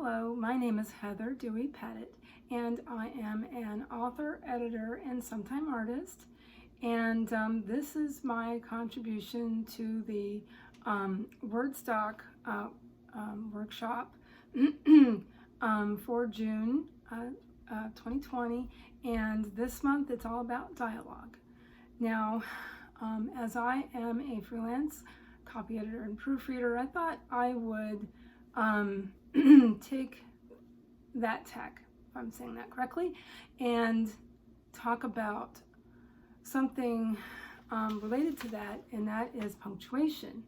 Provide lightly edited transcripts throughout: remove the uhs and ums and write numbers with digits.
Hello, my name is Heather Dewey Pettit, and I am an author, editor, and sometime artist. And this is my contribution to the Wordstock workshop for June 2020. And this month it's all about dialogue. Now, as I am a freelance copy editor and proofreader, I thought I would take that tech, if I'm saying that correctly, and talk about something related to that, and that is punctuation.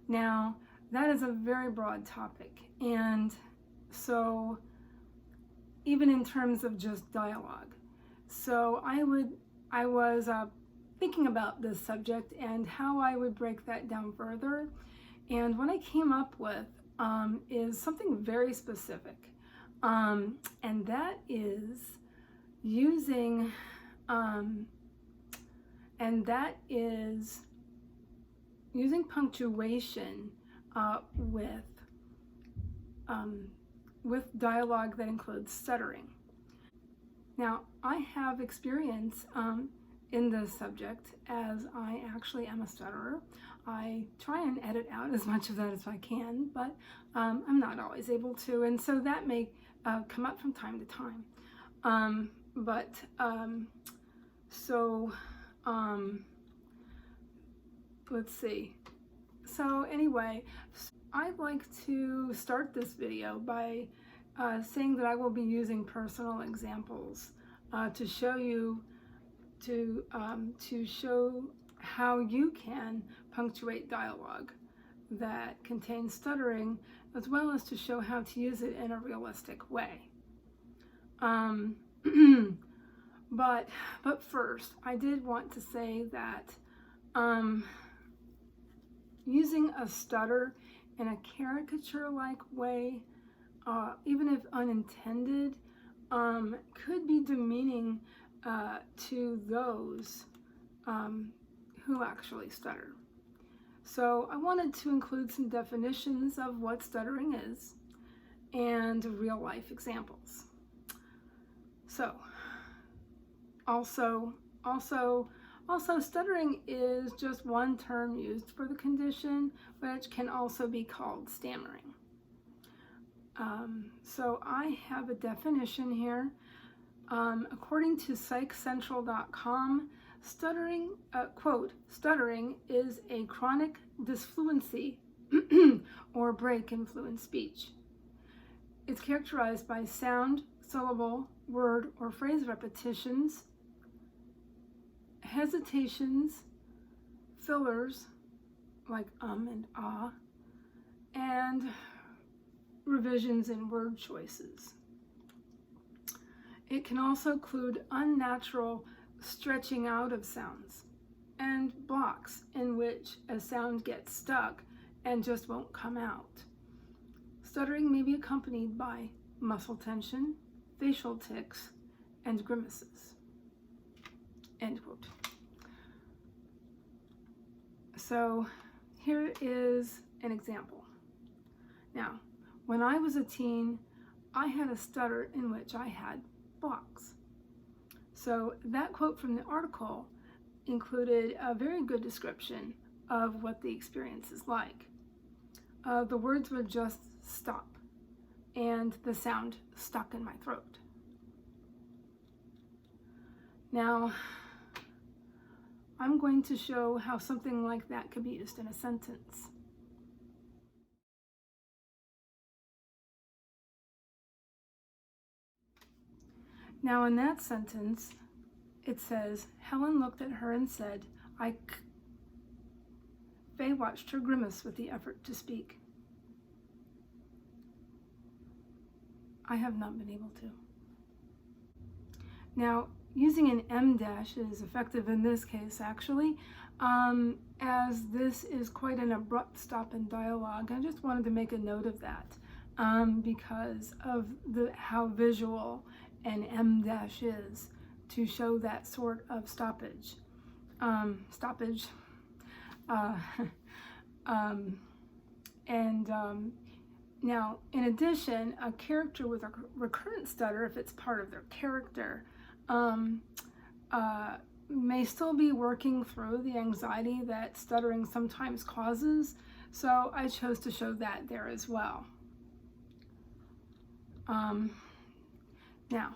Now, that is a very broad topic, and so even in terms of just dialogue. So I was thinking about this subject and how I would break that down further, and what I came up with is something very specific, and that is using punctuation with dialogue that includes stuttering. Now, I have experience in this subject, as I actually am a stutterer. I try and edit out as much of that as I can, but I'm not always able to, and so that may come up from time to time. Let's see. So anyway, I'd like to start this video by saying that I will be using personal examples to show you to show how you can punctuate dialogue that contains stuttering, as well as to show how to use it in a realistic way. But first, I did want to say that using a stutter in a caricature-like way, even if unintended, could be demeaning to those who actually stutter. So I wanted to include some definitions of what stuttering is and real-life examples. So also stuttering is just one term used for the condition, which can also be called stammering. So I have a definition here. According to psychcentral.com, stuttering, quote, stuttering is a chronic disfluency or break in fluent speech. It's characterized by sound, syllable, word, or phrase repetitions, hesitations, fillers like and ah, and revisions in word choices. It can also include unnatural stretching out of sounds and blocks in which a sound gets stuck and just won't come out. Stuttering may be accompanied by muscle tension, facial tics, and grimaces. End quote. So here is an example. Now, when I was a teen, I had a stutter in which I had blocks. So that quote from the article included a very good description of what the experience is like. The words would just stop, and the sound stuck in my throat. Now, I'm going to show how something like that could be used in a sentence. Now, in that sentence, it says, Helen looked at her and said, Faye watched her grimace with the effort to speak. I have not been able to. Now, using an em dash is effective in this case, actually, as this is quite an abrupt stop in dialogue. I just wanted to make a note of that because of how visual an em dash is to show that sort of stoppage. Now, in addition, a character with a recurrent stutter, if it's part of their character, may still be working through the anxiety that stuttering sometimes causes. So I chose to show that there as well. Now,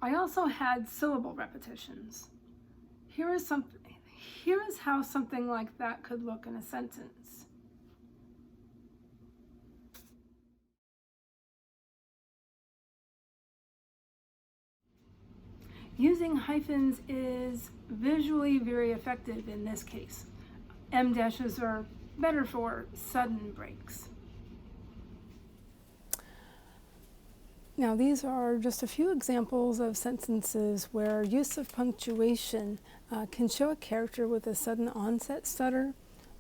I also had syllable repetitions. Here is how something like that could look in a sentence. Using hyphens is visually very effective in this case. M dashes are better for sudden breaks. Now, these are just a few examples of sentences where use of punctuation can show a character with a sudden onset stutter,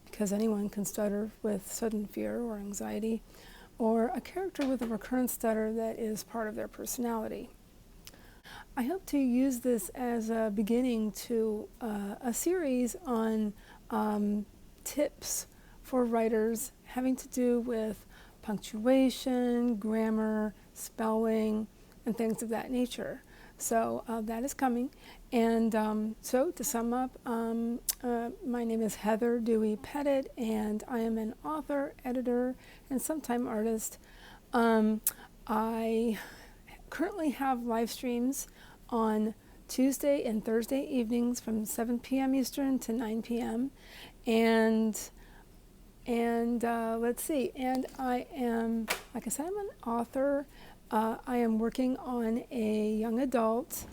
because anyone can stutter with sudden fear or anxiety, or a character with a recurrent stutter that is part of their personality. I hope to use this as a beginning to a series on tips for writers having to do with punctuation, grammar, spelling, and things of that nature. So that is coming. And so to sum up, my name is Heather Dewey Pettit, and I am an author, editor, and sometime artist. I currently have live streams on Tuesday and Thursday evenings from 7 p.m. Eastern to 9 p.m. And let's see, and I am, like I said, I'm an author. I am working on a young adult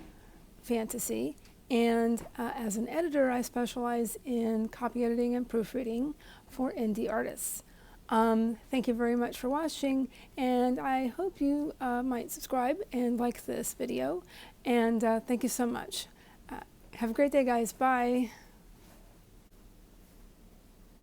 fantasy, and as an editor, I specialize in copy editing and proofreading for indie artists. Thank you very much for watching, and I hope you might subscribe and like this video, and thank you so much. Have a great day, guys. Bye.